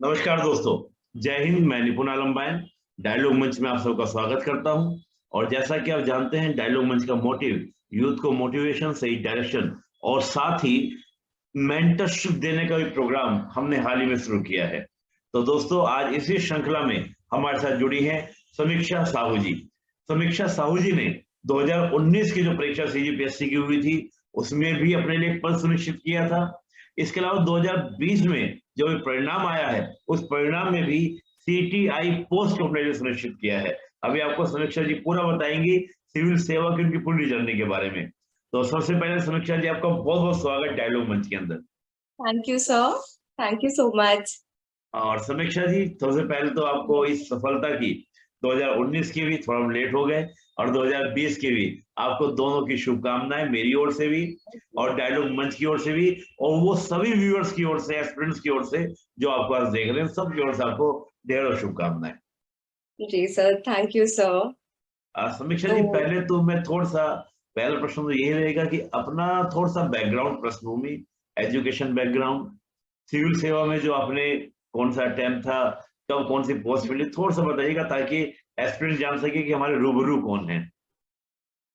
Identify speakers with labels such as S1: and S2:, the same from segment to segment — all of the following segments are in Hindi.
S1: नमस्कार दोस्तों। जय हिंद। मैं निपुण आलम्बायन डायलॉग मंच में आप सबका स्वागत करता हूं। और जैसा कि आप जानते हैं, डायलॉग मंच का मोटिव यूथ को मोटिवेशन, सही डायरेक्शन और साथ ही मेंटरशिप देने का भी प्रोग्राम हमने हाल ही में शुरू किया है। तो दोस्तों, आज इसी श्रृंखला में हमारे साथ जुड़ी हैं समीक्षा साहू जी। समीक्षा साहू जी ने 2019 की जो परीक्षा सीजीपीएससी की हुई थी, उसमें भी अपने लिए पद सुनिश्चित किया था। इसके अलावा 2020 में जो भी परिणाम आया है, उस परिणाम में भी सीटीआई पोस्ट को अपने लिए सुनिश्चित किया है। अभी आपको समीक्षा जी पूरा बताएंगी सिविल सेवा की उनकी पूरी जर्नी के बारे में। तो सबसे पहले समीक्षा जी, आपका बहुत बहुत स्वागत डायलॉग मंच के अंदर।
S2: Thank you sir. Thank you so much.
S1: और समीक्षा जी, सबसे पहले तो आपको इस सफलता की 2019 की भी थोड़ा लेट हो गए और 2020 की भी आपको दोनों की शुभकामनाएं मेरी ओर से भी और डायलॉग मंच की ओर से भी, और वो सभी व्यूअर्स की ओर से, एस्पिरेंट्स की ओर से जो आपको आज देख रहे हैं, सब की ओर से आपको ढेरों शुभकामनाएं।
S2: जी सर, थैंक यू सर।
S1: समीक्षा
S2: तो
S1: जी, पहले तो मैं थोड़ा सा, पहला प्रश्न तो यही रहेगा कि अपना थोड़ा सा बैकग्राउंड, पृष्ठभूमि, एजुकेशन बैकग्राउंड, सिविल सेवा में जो आपने कौन सा अटेम्प्ट था, कब कौन सी पोस्ट मिली, थोड़ा सा बताइएगा ताकि एस्पिरेंट जान सके कि हमारे रूबरू कौन है।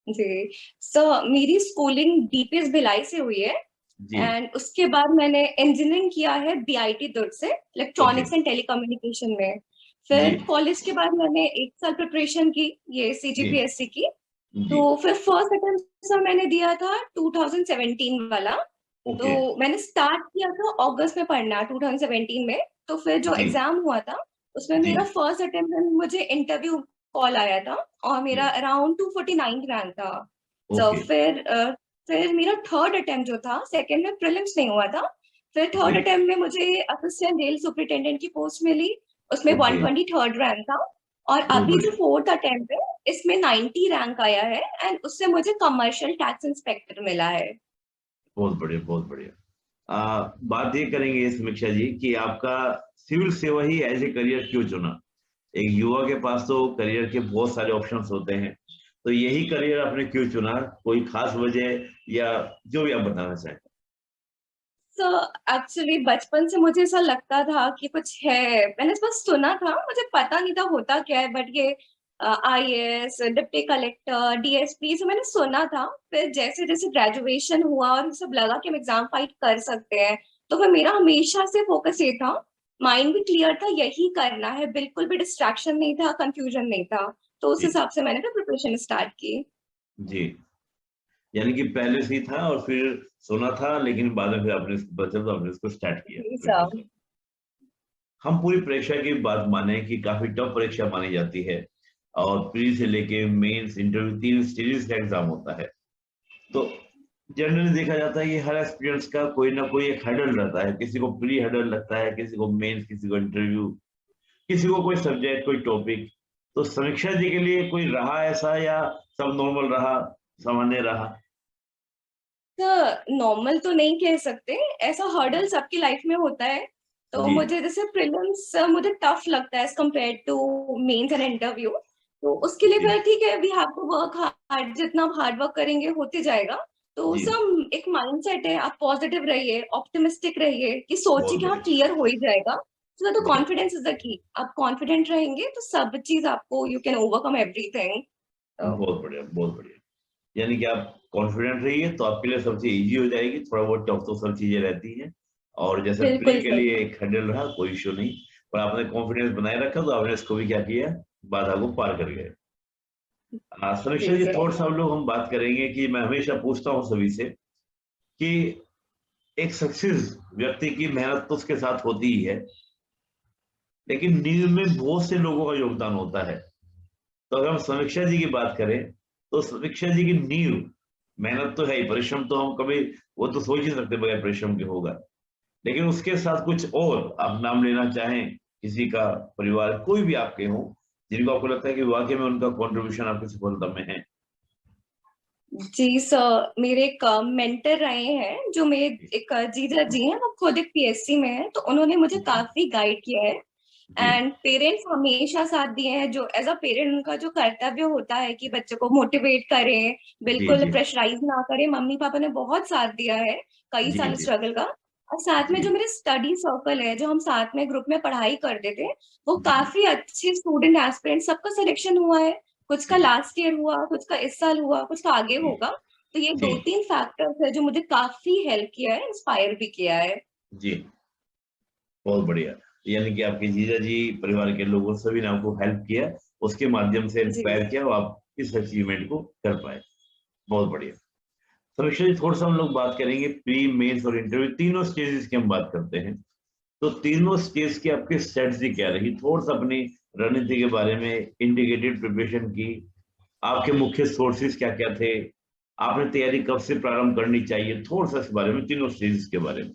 S2: जी सर, मेरी स्कूलिंग डीपीएस भिलाई से हुई है।
S1: जी।
S2: एंड उसके बाद मैंने इंजीनियरिंग किया है बीआईटी दुर्ग से,
S1: ओके।
S2: इलेक्ट्रॉनिक्स एंड टेलीकम्युनिकेशन में।
S1: जी।
S2: फिर कॉलेज के बाद मैंने 1 साल प्रिपरेशन की, ये
S1: जी।
S2: सीजीपीएससी की।
S1: जी।
S2: तो फिर फर्स्ट अटेम्प्ट सर मैंने दिया था 2017 वाला।
S1: ओके।
S2: तो मैंने स्टार्ट किया था अगस्त में पढ़ना 2017 में। तो फिर जो
S1: जी।
S2: एग्जाम हुआ था उसमें
S1: जी।
S2: मेरा फर्स्ट अटेम्प्ट में मुझे इंटरव्यू कॉल आया था और
S1: जी।
S2: मेरा अराउंड 249 रैंक था। तो
S1: ओके।
S2: फिर मेरा थर्ड अटेम्प्ट जो था, सेकंड में प्रीलिम्स नहीं हुआ था। फिर थर्ड
S1: जी।
S2: अटेम्प्ट में मुझे असिस्टेंट जेल सुपरिटेंडेंट की पोस्ट मिली। उसमें
S1: ओके।
S2: 123rd रैंक था। और
S1: बहुत
S2: अभी जो
S1: बढ़िया।
S2: फोर्थ अटेम्प्ट है, इसमें 90 रैंक आया है। एंड उससे मुझे कमर्शियल टैक्स इंस्पेक्टर मिला है।
S1: बहुत बढ़िया, बहुत बढ़िया। बात ये करेंगे समीक्षा जी कि आपका सिविल सेवा ही एज ए करियर क्यों चुना। एक युवा के पास तो करियर के बहुत सारे ऑप्शंस होते हैं, तो यही करियर आपने क्यों चुना, कोई खास वजह या जो भी आप बताना चाहें।
S2: तो एक्चुअली बचपन से मुझे ऐसा लगता था कि कुछ है। मैंने बस सुना था, मुझे पता नहीं था होता क्या है, बट ये आईएएस, डिप्टी कलेक्टर, डीएसपी सब मैंने सुना था। फिर जैसे जैसे ग्रेजुएशन हुआ और सब लगा कि हम एग्जाम फाइट कर सकते हैं, तो फिर मेरा हमेशा से फोकस ये था। माइंड भी क्लियर था, यही करना है, बिल्कुल भी डिस्ट्रैक्शन नहीं था, कंफ्यूजन नहीं था। तो उस
S1: जी।
S2: हिसाब से मैंने फिर प्रिपरेशन स्टार्ट की।
S1: जी। यानी कि पहले से ही था और फिर सुना था, लेकिन बाद में फिर आपने इसको बचा तो आपने इसको स्टार्ट किया।
S2: जी
S1: बिल्कुल
S2: सर।
S1: सही। हम पूरी परीक्षा की बात माने कि काफी टफ परीक्षा मानी जाती है, और प्री से लेके मेंस, इंटरव्यू, 3 स्टेजेस का एग्जाम होता है। तो जनरली देखा जाता है कि हर एस्पिरेंट्स का कोई ना कोई एक हर्डल रहता है। किसी को प्री हर्डल लगता है, किसी को मेंस, किसी को इंटरव्यू, किसी को कोई सब्जेक्ट, कोई टॉपिक। तो समीक्षा जी के लिए कोई रहा ऐसा, या सब नॉर्मल रहा, सामान्य रहा।
S2: तो नॉर्मल तो नहीं कह सकते, ऐसा हर्डल सबकी लाइफ में होता है। तो
S1: जी।
S2: मुझे जैसे प्रीलिम्स मुझे टफ लगता है as compare to mains and interview. तो उसके लिए
S1: ओके।
S2: फिर ठीक है, we have to work hard, जितना हार्ड वर्क करेंगे होते जाएगा। तो
S1: जी।
S2: सब एक माइंडसेट है, आप पॉजिटिव रहिए, ऑप्टिमिस्टिक रहिए, कि सोचिए
S1: बहुत
S2: कि हाँ
S1: बढ़िया।
S2: क्लियर हो ही जाएगा। तो
S1: जी।
S2: Confidence is the key. आप कॉन्फिडेंट रहेंगे तो सब चीज आपको, यू कैन ओवरकम एवरीथिंग। तो
S1: बहुत बढ़िया, बहुत बढ़िया। यानी कि आप कॉन्फिडेंट रहिए तो आपके लिए सब चीज इजी हो जाएगी। थोड़ा बहुत टफ तो सब चीजें रहती हैं, और जैसे प्री
S2: बिल्कुल
S1: के
S2: सर।
S1: लिए एक हर्डल रहा, कोई इशू नहीं। पर आपने कॉन्फिडेंस बनाए रखा तो आपने इसको भी क्या किया, बाधा को पार कर गए। समीक्षा
S2: जी
S1: जी,
S2: सर।
S1: थोड़ा सा हम बात करेंगे कि मैं हमेशा पूछता हूँ सभी से कि एक सक्सेस व्यक्ति की मेहनत तो उसके साथ होती ही है, लेकिन नींव में बहुत से लोगों का योगदान होता है। तो अगर हम समीक्षा जी की बात करें, तो समीक्षा जी की नींव मेहनत तो है ही, परिश्रम तो हम कभी, वो तो सोच ही सकते बगैर परिश्रम के होगा। लेकिन उसके साथ कुछ और आप नाम लेना चाहें, किसी का, परिवार, कोई भी आपके हो, जिनको आपको लगता है कि वाकई में उनका कंट्रीब्यूशन आपकी सफलता में है।
S2: जी सर, मेरे एक मेंटर रहे हैं, जो मेरे
S1: जी।
S2: एक जीजा जी हैं, वो खुद एक पीएससी में है, तो उन्होंने मुझे
S1: जी।
S2: काफी गाइड किया है।
S1: जी।
S2: एंड पेरेंट्स हमेशा साथ दिए हैं, जो एज अ पेरेंट उनका जो कर्तव्य होता है कि बच्चे को मोटिवेट करें,
S1: जी।
S2: बिल्कुल
S1: जी।
S2: प्रेशराइज ना करें। मम्मी पापा ने बहुत साथ दिया है, कई
S1: जी।
S2: साल
S1: जी।
S2: स्ट्रगल का। और साथ में
S1: जी
S2: जो मेरे स्टडी सर्कल है, जो हम साथ में ग्रुप में पढ़ाई करते थे, वो काफी अच्छे स्टूडेंट एस्पिरेंट, सबका सिलेक्शन हुआ है। कुछ का
S1: जी
S2: लास्ट ईयर हुआ, कुछ का इस साल हुआ, कुछ का आगे
S1: जी
S2: होगा। तो ये
S1: जी
S2: 2-3 फैक्टर्स है जो मुझे काफी हेल्प किया है, इंस्पायर भी किया है।
S1: जी बहुत बढ़िया। यानी कि आपके जीजा जी परिवार के लोगों सभी ने आपको हेल्प किया, उसके माध्यम से
S2: जी
S1: इंस्पायर किया और आप इस अचीवमेंट को कर पाए। बहुत बढ़िया। समीक्षा जी, थोड़ा सा हम लोग बात करेंगे प्री, मेंस और इंटरव्यू, तीनों स्टेजेस की हम बात करते हैं। तो तीनों स्टेज की आपकी स्ट्रेटजी क्या रही, थोड़ा सा अपनी रणनीति के बारे में, इंटीग्रेटेड प्रिपरेशन की आपके मुख्य सोर्सेज क्या क्या थे, आपने तैयारी कब से प्रारंभ करनी चाहिए, थोड़ा सा इस बारे में, तीनों स्टेजेस के बारे में।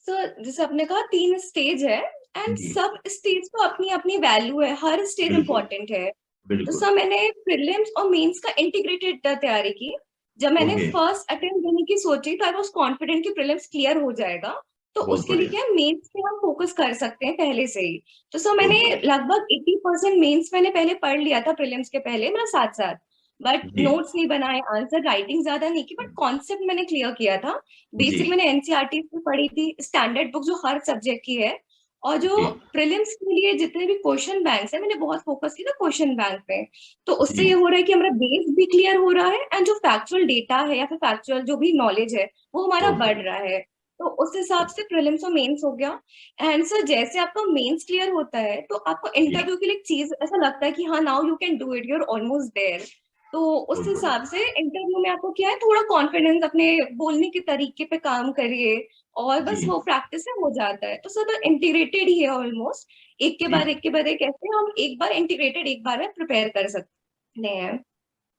S2: सर, जैसे आपने कहा 3 स्टेज है, एंड
S1: जी
S2: सब स्टेज को अपनी अपनी वैल्यू है, हर स्टेज
S1: बिल्कुल
S2: इम्पोर्टेंट है। तो
S1: बिल्कुल।
S2: सर, मैंने प्रीलिम्स और मेंस का इंटीग्रेटेड तैयारी की। जब मैंने
S1: ओके,
S2: फर्स्ट अटेम्प्ट देने की सोची तो आई वाज कॉन्फिडेंट कि प्रीलिम्स क्लियर हो जाएगा। तो
S1: बहुत
S2: उसके लिए
S1: बढ़िया।
S2: क्या, मेंस पे हम फोकस कर सकते हैं पहले से ही। तो सर,
S1: बहुत
S2: मैंने
S1: बढ़िया।
S2: लगभग 80% मेंस मैंने पहले पढ़ लिया था प्रीलिम्स के पहले, मेरा साथ साथ। बट
S1: जी
S2: नोट्स नहीं बनाए, आंसर राइटिंग ज्यादा नहीं की, बट कॉन्सेप्ट मैंने क्लियर किया था।
S1: जी
S2: बेसिक मैंने एनसीईआरटी से पढ़ी थी, स्टैंडर्ड बुक जो हर सब्जेक्ट की है। और जो
S1: जी
S2: प्रीलिम्स के लिए जितने भी क्वेश्चन बैंक्स है, मैंने बहुत फोकस किया था क्वेश्चन बैंक पे। तो उससे ये
S1: जी
S2: हो रहा है कि हमारा बेस भी क्लियर हो रहा है, एंड जो फैक्चुअल डेटा है या फिर फैक्चुअल जो भी नॉलेज है, वो हमारा
S1: बहुत
S2: बढ़
S1: बढ़िया।
S2: रहा है। तो उस हिसाब से प्रीलिम्स और मेंस हो गया। एंड सर, जैसे आपका मेंस क्लियर होता है तो आपको
S1: जी
S2: इंटरव्यू के लिए एक चीज ऐसा लगता है कि हाँ, now you can do it, you are almost there. तो उस
S1: बहुत बढ़िया।
S2: हिसाब से इंटरव्यू में आपको क्या है, थोड़ा कॉन्फिडेंस, अपने बोलने के तरीके पे काम करिए, और बस
S1: जी
S2: वो प्रैक्टिस से हो जाता है। तो सब इंटीग्रेटेड ही है ऑलमोस्ट। एक के
S1: जी
S2: बाद एक के बाद एक, ऐसे हम एक बार इंटीग्रेटेड एक बार में प्रिपेयर कर सकते हैं।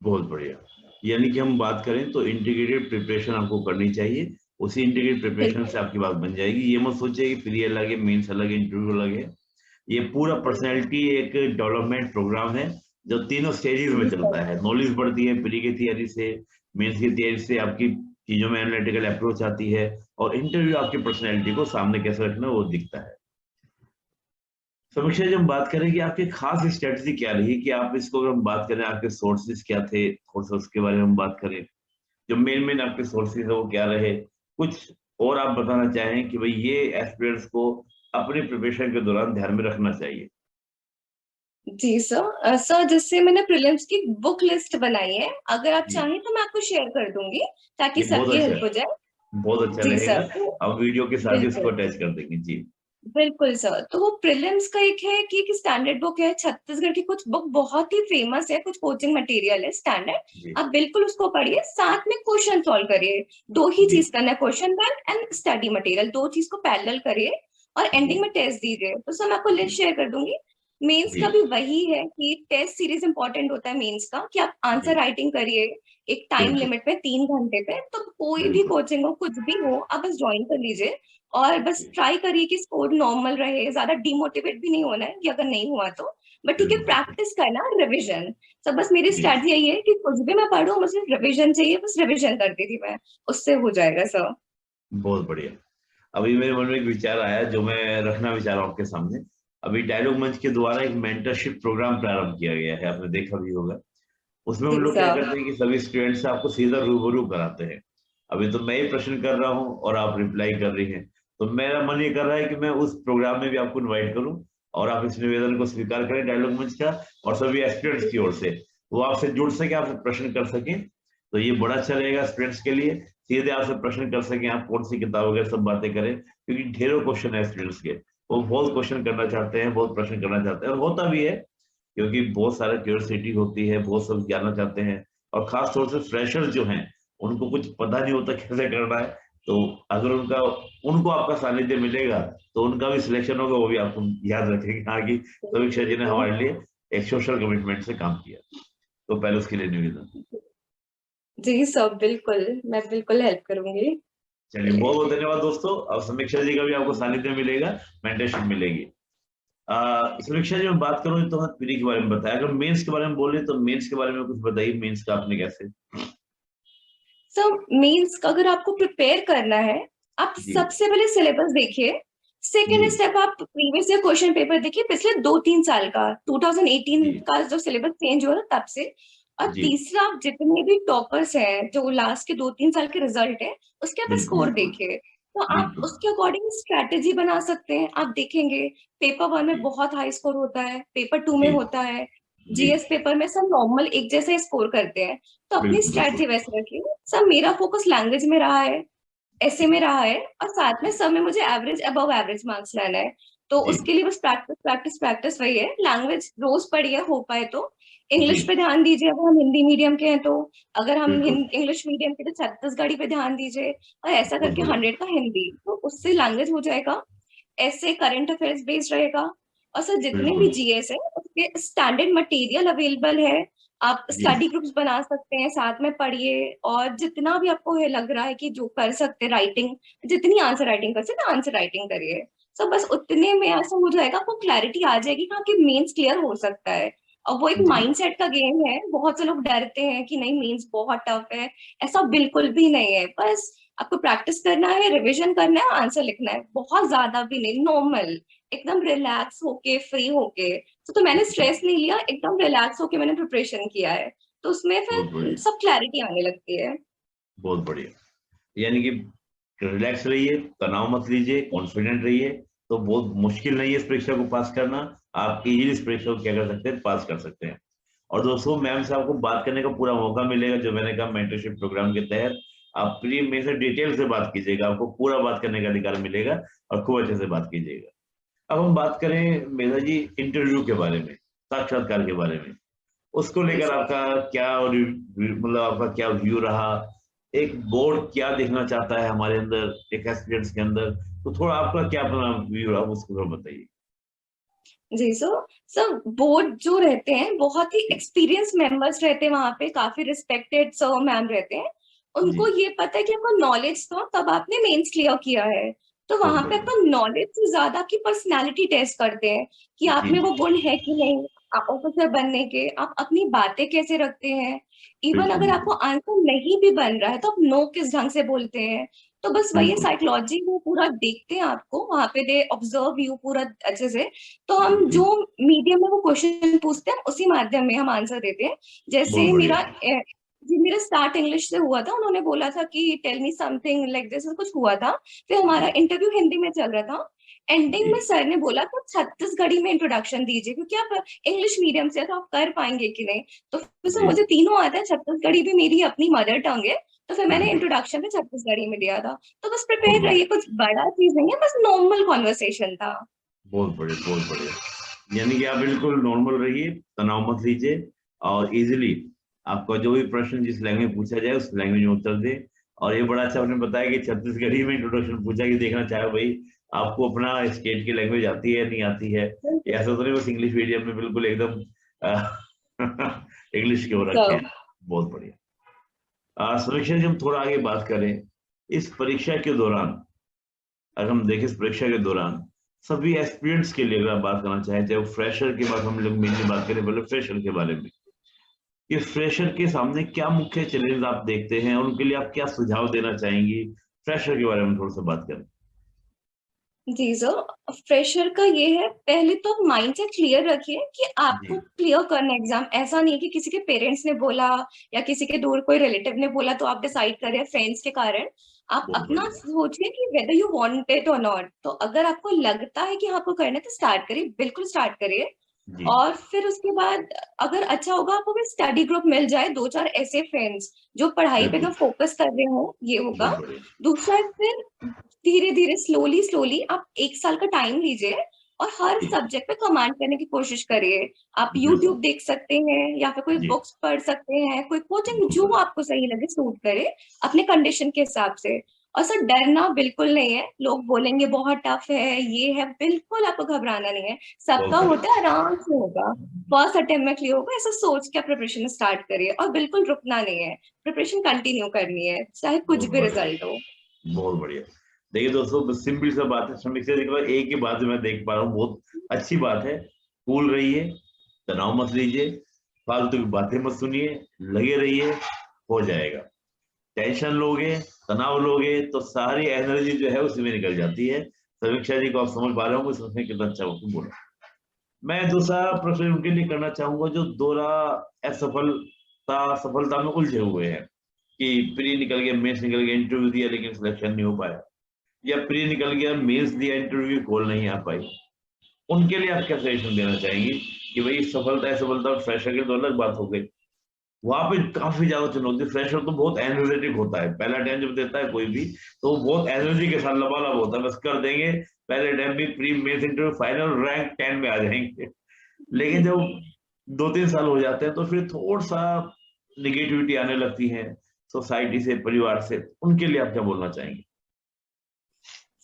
S1: बहुत बढ़िया। यानी कि हम बात करें तो इंटीग्रेटेड प्रिपरेशन आपको करनी चाहिए, उसी इंटीग्रेटेड प्रिपरेशन से
S2: बिल्कुल
S1: आपकी बात बन जाएगी। ये मत सोचिए कि प्री अलग है, मेंस अलग है, इंटरव्यू अलग है। ये पूरा पर्सनैलिटी एक डेवलपमेंट प्रोग्राम है जो तीनों स्टेजेस में
S2: जी सर।
S1: चलता है। नॉलेज बढ़ती है प्री की तैयारी से, मेंस की तैयारी से आपकी चीजों में एनालिटिकल अप्रोच आती है, और इंटरव्यू आपकी पर्सनैलिटी को सामने कैसे रखना है वो दिखता है। समीक्षा जब हम बात करें कि आपकी खास स्ट्रेटजी क्या रही, कि आप इसको अगर हम बात करें आपके सोर्सेज क्या थे, थोड़ा सा उसके बारे में हम बात करें, जो मेन मेन आपके सोर्सेज है वो क्या रहे, कुछ और आप बताना चाहें कि भाई ये एस्पिरेंट्स को अपने प्रिपरेशन के दौरान ध्यान में रखना चाहिए।
S2: जी सर, सर, जिससे मैंने प्रीलिम्स की बुक लिस्ट बनाई है, अगर आप
S1: जी
S2: चाहें तो मैं आपको शेयर कर दूंगी, ताकि
S1: ये बहुत
S2: सबकी
S1: अच्छा
S2: हेल्प हो
S1: है,
S2: जाए।
S1: बहुत अच्छा
S2: जी
S1: रहेगा।
S2: सर, तो
S1: हम वीडियो के साथ ही इसको
S2: बिल्कुल
S1: अटैच कर देंगे। जी
S2: बिल्कुल सर। तो वो प्रीलिम्स का एक है कि एक स्टैंडर्ड बुक है, छत्तीसगढ़ की कुछ बुक बहुत ही फेमस है, कुछ कोचिंग मटेरियल है स्टैंडर्ड।
S1: जी
S2: आप बिल्कुल उसको पढ़िए, साथ में क्वेश्चन सॉल्व करिए। दो ही
S1: जी
S2: चीज करना है, question bank and study material, दो चीज को पैरेलल करिए। और
S1: जी
S2: एंडिंग में टेस्ट दीजिए। तो सर, मैं आपको लिस्ट
S1: जी
S2: शेयर कर दूंगी। मेंस
S1: जी
S2: का भी वही है कि टेस्ट सीरीज इंपॉर्टेंट होता है मेंस का, कि आप आंसर
S1: जी
S2: राइटिंग करिए एक टाइम
S1: बिल्कुल
S2: लिमिट में, 3 घंटे पे। तो कोई भी
S1: बिल्कुल।
S2: कोचिंग हो, कुछ भी हो, आप बस ज्वाइन कर लीजिए। और बस
S1: जी
S2: ट्राई करिए कि स्कोर नॉर्मल रहे, ज्यादा डिमोटिवेट भी नहीं होना है कि अगर नहीं हुआ तो। बट ठीक है,
S1: बिल्कुल बिल्कुल।
S2: प्रैक्टिस करना, रिविजन। सब, बस मेरी
S1: जी
S2: स्ट्रैटेजी यही है कि कुछ भी मैं पढ़ूं, मुझे रिविजन चाहिए, बस रिविजन करती थी मैं, उससे हो जाएगा सर।
S1: बहुत बढ़िया। अभी मेरे मन में एक विचार आया जो मैं रखना विचार रहा हूं आपके सामने। अभी डायलॉग मंच के द्वारा एक मेंटरशिप प्रोग्राम प्रारंभ किया गया है, आपने देखा भी होगा। उसमें हम
S2: जी
S1: लोग क्या
S2: सर।
S1: करते हैं कि सभी स्टूडेंट से आपको सीधा रूबरू कराते हैं। अभी तो मैं ही प्रश्न कर रहा हूँ और आप रिप्लाई कर रही हैं, तो मेरा मन ये कर रहा है कि मैं उस प्रोग्राम में भी आपको इनवाइट करूं, और आप इस निवेदन को स्वीकार करें डायलॉग मंच का, और सभी एस्पिरेंट्स की ओर से वो आपसे जुड़ सके, आपसे प्रश्न कर सकें। तो ये बड़ा अच्छा रहेगा स्टूडेंट्स के लिए, सीधे आपसे प्रश्न कर सकें, आप कौन सी किताब वगैरह सब बातें करें, क्योंकि ढेरों क्वेश्चन है स्टूडेंट्स के। वो बहुत क्वेश्चन करना चाहते हैं, बहुत प्रश्न करना चाहते हैं, और होता भी है, क्योंकि बहुत सारा क्यूरियोसिटी होती है, बहुत सब जानना चाहते हैं। और खास तौर से फ्रेशर्स जो हैं, उनको कुछ पता नहीं होता कैसे करना है। तो अगर उनका उनको आपका सानिध्य मिलेगा तो उनका भी सिलेक्शन होगा, वो भी आपको याद रखेंगे हाँ कि समीक्षा जी ने हमारे लिए एक सोशल कमिटमेंट से काम किया। तो पहले उसके लिए निवेदन।
S2: जी सर, बिल्कुल, मैं बिल्कुल हेल्प करूंगी।
S1: चलिए बहुत बहुत धन्यवाद दोस्तों। अब समीक्षा जी का भी आपको सानिध्य मिलेगा, मेंटरशिप मिलेगी। समीक्षा जी मैं बात करूं तो मैं प्री के बारे में बताया, अगर मेंस के बारे में बोले तो मेंस के बारे में कुछ बताइए, मेंस का आपने कैसे।
S2: सर, मेंस का अगर आपको प्रिपेयर करना है, आप
S1: जी
S2: सबसे पहले सिलेबस देखिए।
S1: जी
S2: सेकेंड स्टेप, आप प्रीवियस ईयर क्वेश्चन पेपर देखिए, पिछले 2-3 साल का, 2018
S1: जी
S2: का जो सिलेबस चेंज हुआ ना, तब से। और
S1: जी
S2: तीसरा, आप जितने भी टॉपर्स हैं, जो लास्ट के 2-3 साल के रिजल्ट है, उसके आप
S1: बिल्कुल
S2: स्कोर
S1: बिल्कुल।
S2: देखिए। तो आप
S1: बिल्कुल।
S2: उसके अकॉर्डिंग स्ट्रेटेजी बना सकते हैं। आप देखेंगे पेपर 1 में
S1: जी
S2: बहुत हाई स्कोर होता है, पेपर 2 में
S1: जी
S2: होता है,
S1: जी।
S2: जीएस पेपर में सब नॉर्मल एक जैसे स्कोर करते हैं। तो अपनी
S1: बिल्कुल बिल्कुल।
S2: स्ट्रेटेजी वैसे रखिए। सब मेरा फोकस लैंग्वेज में रहा है, ऐसे में रहा है, और साथ में सब में मुझे एवरेज अबव एवरेज मार्क्स लाना है। तो
S1: जी
S2: उसके लिए बस प्रैक्टिस प्रैक्टिस प्रैक्टिस वही है। लैंग्वेज रोज पढ़िए हो पाए तो।
S1: जी।
S2: इंग्लिश पे ध्यान दीजिए अगर हम हिंदी मीडियम के हैं तो। अगर हम
S1: बिल्कुल।
S2: इंग्लिश मीडियम के तो छत्तीसगढ़ी पे ध्यान दीजिए। और ऐसा
S1: बहुत
S2: करके
S1: बढ़िया।
S2: 100 का हिंदी, तो उससे लैंग्वेज हो जाएगा। ऐसे करंट अफेयर्स बेस्ड रहेगा। और सर जितने भी
S1: बिल्कुल।
S2: जीएस है उसके स्टैंडर्ड मटेरियल अवेलेबल है। आप
S1: जी
S2: स्टडी ग्रुप्स बना सकते हैं, साथ में पढ़िए। और जितना भी आपको है लग रहा है कि जो कर सकते हैं राइटिंग, जितनी आंसर राइटिंग कर सकते आंसर राइटिंग करिए। सो बस उतने में ऐसा हो जाएगा, आपको क्लैरिटी आ जाएगी हाँ कि मेंस क्लियर हो सकता है। और वो एक
S1: जी।
S2: माइंडसेट का गेम है। बहुत से लोग डरते हैं कि नहीं मेंस बहुत टफ है। ऐसा बिल्कुल भी नहीं है। बस आपको प्रैक्टिस करना है, रिवीजन करना है, आंसर लिखना है, बहुत ज्यादा भी नहीं, नॉर्मल एकदम रिलैक्स होके फ्री होके। तो मैंने स्ट्रेस नहीं लिया, एकदम रिलैक्स होके मैंने प्रिपरेशन किया है। तो उसमें
S1: बहुत
S2: फिर
S1: बढ़िया।
S2: सब क्लैरिटी आने लगती है।
S1: बहुत बढ़िया। यानी कि रिलैक्स रहिए, तनाव मत लीजिए, कॉन्फिडेंट रहिए, तो बहुत मुश्किल नहीं है इस परीक्षा को पास करना। आप इजीली इस परीक्षा को क्या कर सकते हैं, पास कर सकते हैं। और दोस्तों, मैम से आपको बात करने का पूरा मौका मिलेगा, जो मैंने कहा मेंटरशिप प्रोग्राम के तहत। आप प्री मेरे से डिटेल से बात कीजिएगा, आपको पूरा बात करने का अधिकार मिलेगा, और खूब अच्छे से बात कीजिएगा। अब हम बात करें मेधा जी इंटरव्यू के बारे में, साक्षात्कार के बारे में। उसको
S2: जी
S1: लेकर
S2: सर।
S1: आपका क्या मतलब आपका क्या व्यू रहा? एक बोर्ड क्या देखना चाहता है हमारे अंदर, एक एस्पिरेंट्स के अंदर? तो थोड़ा आपका क्या अपना व्यू रहा, उसको थोड़ा बताइए।
S2: जी सर बोर्ड जो रहते हैं बहुत ही
S1: जी
S2: एक्सपीरियंस मेंबर्स रहते हैं वहां पे, काफी रिस्पेक्टेड सर मैम रहते हैं।
S1: जी।
S2: उनको ये पता है कि आपको नॉलेज था तब आपने मेंस क्लियर किया है। तो
S1: बहुत
S2: वहां पे
S1: बढ़िया।
S2: आपका नॉलेज से ज्यादा की पर्सनालिटी टेस्ट करते हैं कि आप
S1: जी
S2: में
S1: जी।
S2: वो गुण है कि नहीं। आप ऑफिसर बनने के आप अपनी बातें कैसे रखते हैं। इवन
S1: बिल्कुल
S2: अगर आपको
S1: बिल्कुल।
S2: आंसर नहीं भी बन रहा है तो आप नो किस ढंग से बोलते हैं। तो बस वही
S1: बिल्कुल।
S2: साइकोलॉजी वो पूरा देखते हैं आपको वहां पे, दे ऑब्जर्व यू पूरा अच्छे से। तो हम जो
S1: बिल्कुल।
S2: मीडियम में वो क्वेश्चन पूछते हैं उसी माध्यम में हम आंसर देते हैं।
S1: बहुत
S2: जैसे
S1: बढ़िया।
S2: जी मेरा स्टार्ट इंग्लिश से हुआ था। उन्होंने बोला था कि tell me something like this, कुछ हुआ था। फिर हमारा
S1: जी
S2: इंटरव्यू हिंदी में चल रहा था। एंडिंग
S1: जी।
S2: में सर ने बोला कि छत्तीसगढ़ी में इंट्रोडक्शन दीजिए, क्योंकि आप इंग्लिश मीडियम से हैं, तो आप कर पाएंगे कि नहीं। तो फिर सर
S1: जी।
S2: मुझे तीनों आता है, छत्तीसगढ़ी भी मेरी अपनी मदर टंग है। तो फिर मैंने
S1: बिल्कुल।
S2: इंट्रोडक्शन में छत्तीसगढ़ी में दिया था। तो बस
S1: बहुत
S2: प्रिपेयर रहिए,
S1: बढ़िया।
S2: कुछ बड़ा चीज नहीं है, बस नॉर्मल कॉन्वर्सेशन था।
S1: बहुत बढ़िया। बहुत बढ़िया। यानी कि आप बिल्कुल नॉर्मल रहिए, तनाव मत लीजिए, और इजीली आपका जो भी प्रश्न जिस लैंग्वेज में पूछा जाए उस लैंग्वेज में उत्तर दे। और ये बड़ा अच्छा आपने बताया कि छत्तीसगढ़ी में इंट्रोडक्शन पूछा, कि देखना चाहे भाई आपको अपना स्टेट की लैंग्वेज आती है या नहीं आती है। ये ऐसा तो नहीं बस इंग्लिश मीडियम में बिल्कुल एकदम इंग्लिश के हो रखे
S2: तो
S1: हैं। बहुत बढ़िया। समीक्षा जी, हम थोड़ा आगे बात करें। इस परीक्षा के दौरान, अगर हम देखें इस परीक्षा के दौरान सभी एस्पिरेंट्स के लिए, अगर आप बात करना चाहें, चाहे वो फ्रेशर के बाद, हम लोग मेनली बात करें पहले फ्रेशर के बारे में, कि फ्रेशर के सामने क्या मुख्य चैलेंज आप देखते हैं और उनके लिए आप क्या सुझाव देना चाहेंगी? फ्रेशर के बारे में थोड़ा सा बात करें।
S2: जी सर, फ्रेशर का ये है, पहले तो माइंडसेट क्लियर रखिए कि
S1: जी।
S2: आपको क्लियर करना है एग्जाम। ऐसा नहीं है कि किसी के पेरेंट्स ने बोला या किसी के दूर कोई रिलेटिव ने बोला तो आप डिसाइड करें फ्रेंड्स के कारण। आप
S1: बहुत
S2: अपना
S1: बढ़िया।
S2: सोचिए कि वेदर यू वांट इट और नॉट। तो अगर आपको लगता है कि हाँ, आपको करना है तो स्टार्ट करिए, बिल्कुल स्टार्ट करिए।
S1: जी।
S2: और फिर उसके बाद अगर अच्छा होगा, आपको भी स्टडी ग्रुप मिल जाए, दो चार ऐसे फ्रेंड्स जो पढ़ाई पे
S1: बिल्कुल।
S2: एकदम फोकस कर रहे हो, ये होगा।
S1: बहुत बढ़िया।
S2: दूसरा है फिर धीरे धीरे स्लोली स्लोली आप 1 साल का टाइम लीजिए और हर
S1: जी।
S2: सब्जेक्ट पे कमांड करने की कोशिश करिए। आप
S1: बिल्कुल।
S2: यूट्यूब देख सकते हैं या फिर कोई
S1: जी।
S2: बुक्स पढ़ सकते हैं, कोई कोचिंग
S1: बहुत
S2: जो
S1: बढ़िया।
S2: आपको सही लगे, सूट करे अपने कंडीशन के हिसाब से। और सर डरना बिल्कुल नहीं है। लोग बोलेंगे बहुत टफ है, ये है, बिल्कुल आपको घबराना नहीं है।
S1: बहुत
S2: सबका होता है,
S1: बढ़िया।
S2: आराम से होगा। फर्स्ट अटेम्प्ट में क्लियर होगा, ऐसा सोच के प्रिपरेशन स्टार्ट करिए और बिल्कुल रुकना नहीं है। प्रिपरेशन कंटिन्यू करनी है चाहे कुछ
S1: बहुत
S2: भी
S1: बढ़िया।
S2: रिजल्ट हो।
S1: बहुत बढ़िया। देखिए दोस्तों, बस सिंपल सा बात है, समीक्षा जी के बाद एक ही बात जो मैं देख पा रहा हूँ, बहुत अच्छी बात है। कूल रहिए, तनाव मत लीजिए, फालतू की बातें मत सुनिए, लगे रहिए, हो जाएगा। टेंशन लोगे, तनाव लोगे, तो सारी एनर्जी जो है उसी में निकल जाती है। समीक्षा जी को आप समझ पा रहे हो, उसमें कितना अच्छा वक्त बोला। मैं दूसरा प्रश्न उनके लिए करना चाहूंगा जो दोहरा असफलता सफलता में उलझे हुए हैं, कि प्री निकल गया, मेंस निकल गया, इंटरव्यू दिया लेकिन सिलेक्शन नहीं हो पाया, या प्री निकल गया, मेंस दिया, इंटरव्यू कॉल नहीं आ पाई, उनके लिए आप क्या सजेशन देना चाहेंगे कि भाई सफलता है सफलता, फ्रेशर की तो अलग बात हो गई, वहां पे काफी ज्यादा चुनौती, फ्रेशर तो बहुत एनर्जेटिक होता है, पहला टाइम जब देता है कोई भी तो वो बहुत एनर्जी के साथ लबालब होता है, बस कर देंगे, पहले टाइम भी pre mains interview final rank 10 में आ जाएंगे। लेकिन जब 2-3 साल हो जाते हैं तो फिर थोड़ा सा निगेटिविटी आने लगती है सोसाइटी से, परिवार से, उनके लिए आप क्या बोलना चाहेंगे?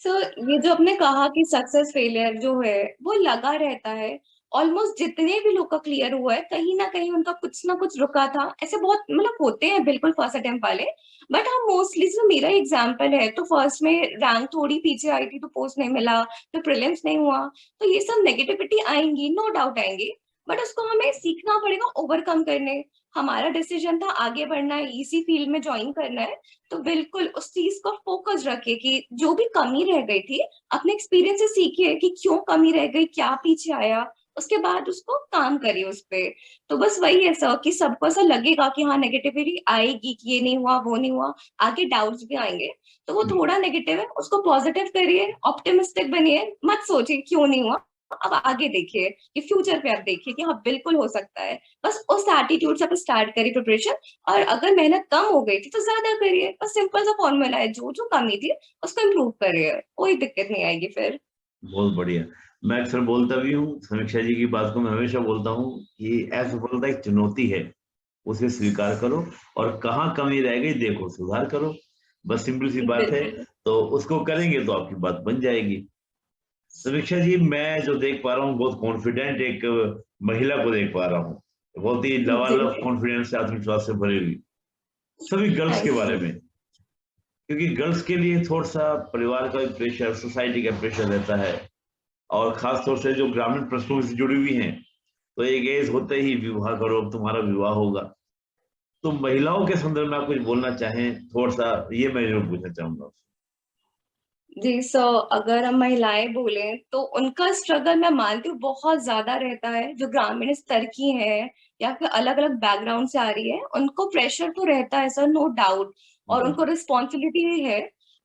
S2: सो ये जो आपने कहा कि सक्सेस फेलियर जो है वो लगा रहता है, ऑलमोस्ट जितने भी लोग का क्लियर हुआ है कहीं ना कहीं उनका कुछ ना कुछ रुका था, ऐसे बहुत मतलब होते हैं बिल्कुल फर्स्ट अटेम्प्ट वाले। बट हाँ मोस्टली जो मेरा एग्जांपल है तो फर्स्ट में रैंक थोड़ी पीछे आई थी तो पोस्ट नहीं मिला, फिर प्रीलिम्स नहीं हुआ, तो ये सब नेगेटिविटी आएंगी, नो डाउट आएंगी। बट उसको हमें सीखना पड़ेगा ओवरकम करने। हमारा डिसीजन था आगे बढ़ना है, इसी फील्ड में ज्वाइन करना है, तो बिल्कुल उस चीज को फोकस रखिए कि जो भी कमी रह गई थी अपने एक्सपीरियंस से सीखिए कि क्यों कमी रह गई, क्या पीछे आया, उसके बाद उसको काम करिए उस पे। तो बस वही है सर कि सबको ऐसा लगेगा कि हाँ नेगेटिविटी आएगी कि ये नहीं हुआ वो नहीं हुआ, आगे डाउट्स भी आएंगे, तो वो थोड़ा नेगेटिव है उसको पॉजिटिव करिए, ऑप्टिमिस्टिक बनिए, मत सोचिए क्यों नहीं हुआ, अब आगे देखिए कि फ्यूचर पे आप देखिए कि हाँ बिल्कुल हो सकता है। बस उस एटीट्यूड से आप स्टार्ट करिए प्रिपरेशन। और अगर मेहनत कम हो गई थी तो ज्यादा करिए, बस सिंपल सा फॉर्मूला है, जो जो कमी थी उसको इम्प्रूव करिए, कोई दिक्कत नहीं आएगी फिर।
S1: बहुत बढ़िया। मैं अक्सर बोलता भी हूँ, समीक्षा जी की बात को मैं हमेशा बोलता हूँ कि असफलता एक चुनौती है, उसे स्वीकार करो और कहाँ कमी रह गई देखो, सुधार करो, बस सिंपल सी बात है।
S2: बिल्कुल।
S1: तो उसको करेंगे तो आपकी बात बन जाएगी। समीक्षा जी, मैं जो देख पा रहा हूँ बहुत कॉन्फिडेंट एक महिला को देख पा रहा हूँ, बहुत ही
S2: जी।
S1: लबालब कॉन्फिडेंस से, आत्मविश्वास से भरी हुई, सभी गर्ल्स के
S2: थैंक
S1: बारे
S2: यू।
S1: में। क्योंकि गर्ल्स के लिए थोड़ा सा परिवार का प्रेशर, सोसाइटी का प्रेशर रहता है, और खास तौर से जो ग्रामीण पृष्ठभूमि से जुड़ी हुई हैं, तो एक एज होते ही विवाह करो, अब तुम्हारा विवाह होगा। तो महिलाओं के संदर्भ में आप कुछ बोलना चाहें थोड़ा सा, ये मैं जरूर पूछना चाहूंगा।
S2: जी सो अगर हम महिलाएं बोलें तो उनका स्ट्रगल मैं मानती हूँ बहुत ज्यादा रहता है, जो ग्रामीण स्तर की है या फिर अलग अलग बैकग्राउंड से आ रही है उनको प्रेशर तो रहता है सर, नो डाउट, और उनको रिस्पॉन्सिबिलिटी भी है।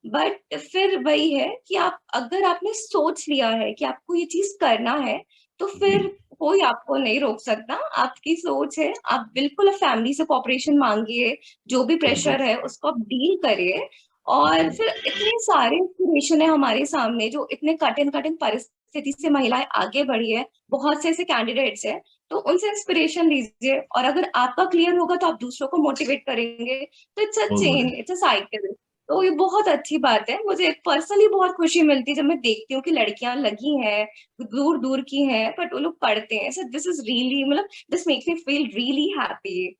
S2: बट फिर वही है कि आप अगर आपने सोच लिया है कि आपको ये चीज करना है तो
S1: जी।
S2: फिर कोई आपको नहीं रोक सकता, आपकी सोच है, आप बिल्कुल फैमिली से कोऑपरेशन मांगिए, जो भी
S1: बिल्कुल।
S2: प्रेशर है उसको आप डील करिए। और
S1: जी।
S2: फिर इतने सारे इंस्पिरेशन है हमारे सामने जो इतने कठिन कठिन परिस्थिति से महिलाएं आगे बढ़ी है, बहुत से ऐसे कैंडिडेट्स हैं, तो उनसे इंस्पिरेशन लीजिए, और अगर आपका क्लियर होगा तो आप दूसरों को मोटिवेट करेंगे, तो इट्स अ
S1: बहुत
S2: चेन,
S1: बढ़िया।
S2: It's a cycle. तो ये बहुत अच्छी बात है, मुझे पर्सनली बहुत खुशी मिलती है जब मैं देखती हूँ कि लड़कियां लगी हैं, दूर दूर की हैं, बट वो लोग पढ़ते हैं, सो दिस इज रियली मतलब this makes me feel really happy.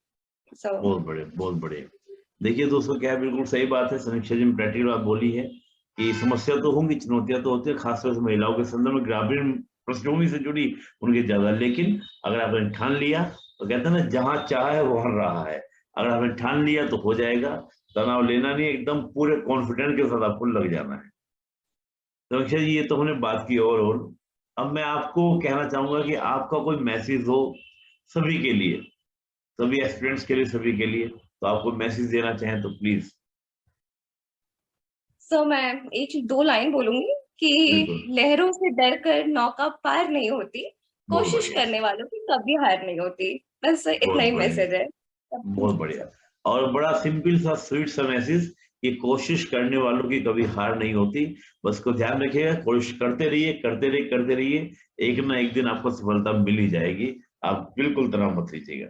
S2: So
S1: बहुत बढ़िया, बहुत बढ़िया। देखिए दोस्तों, क्या है, बिल्कुल सही बात है, समीक्षा जी ने प्रैक्टिकल बात बोली है कि समस्या तो होंगी, चुनौतियां तो होती है, खासतौर से महिलाओं के संदर्भ में, ग्रामीण पृष्ठभूमि से जुड़ी उनकी ज्यादा। लेकिन अगर आपने ठान लिया तो कहते हैं ना, जहां चाह है वहां रहा है, अगर आपने ठान लिया तो हो जाएगा। तनाव लेना नहीं, एकदम पूरे कॉन्फिडेंट के साथ आपको लग जाना है। समीक्षा जी, ये तो हमने बात की और अब मैं आपको कहना चाहूंगा कि आपका कोई मैसेज हो सभी के लिए, सभी एस्पिरेंट्स के लिए, सभी के लिए, तो आप कोई मैसेज देना चाहें तो प्लीज।
S2: मैं एक दो लाइन बोलूंगी कि
S1: बिल्कुल।
S2: लहरों से डरकर नौका पार नहीं होती,
S1: बहुत
S2: कोशिश
S1: बढ़िया।
S2: करने वालों की कभी हार नहीं होती। बस इतना
S1: बहुत
S2: ही
S1: बढ़िया।
S2: मैसेज है।
S1: बहुत बढ़िया। और बड़ा सिंपल सा स्वीट सा मैसेज कि कोशिश करने वालों की कभी हार नहीं होती। बस को ध्यान रखिएगा, कोशिश करते रहिए, करते रहिए, करते रहिए, एक ना एक दिन आपको सफलता मिल ही जाएगी। आप बिल्कुल तनाव मत लीजिएगा।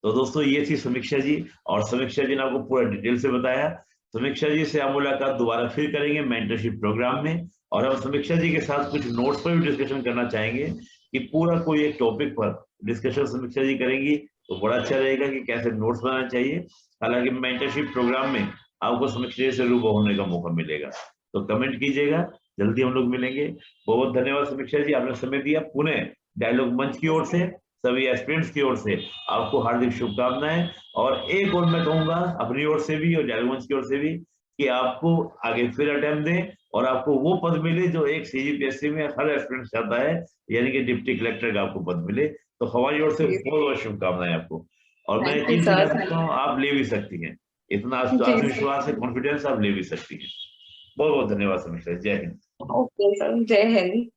S1: तो दोस्तों, ये थी समीक्षा जी, और समीक्षा जी ने आपको पूरा डिटेल से बताया। समीक्षा जी से आप मुलाकात दोबारा फिर करेंगे मेंटरशिप प्रोग्राम में, और हम समीक्षा जी के साथ कुछ नोट्स पर भी डिस्कशन करना चाहेंगे कि पूरा कोई एक टॉपिक पर डिस्कशन समीक्षा जी करेंगी, तो बड़ा अच्छा रहेगा कि कैसे नोट्स बनाना चाहिए। हालांकि मेंटरशिप प्रोग्राम में आपको समीक्षा जी से रूबरू होने का मौका मिलेगा। तो कमेंट कीजिएगा, जल्दी हम लोग मिलेंगे। बहुत धन्यवाद समीक्षा जी, आपने समय दिया। पुनः डायलॉग मंच की ओर से, सभी एस्पिरेंट्स की ओर से आपको हार्दिक शुभकामनाएं। और एक और मैं कहूंगा अपनी ओर से भी और डायलॉग मंच की ओर से भी कि आपको आगे फिर अटेम्प्ट दें और आपको वो पद मिले जो एक सीजीपीएससी में हर एस्पिरेंट चाहता है, यानी कि डिप्टी कलेक्टर का आपको पद मिले। तो हमारी ओर से बहुत बहुत शुभकामनाएं आपको। और मैं
S2: थैंक यू
S1: यकीन से कह
S2: सर।
S1: सकता हूँ आप ले भी सकती हैं, इतना
S2: जी सर।
S1: आत्मविश्वास है, कॉन्फिडेंस, आप ले भी सकती हैं। बहुत बहुत धन्यवाद समीक्षा, जय हिंद।
S2: ओके सर, जय हिंद।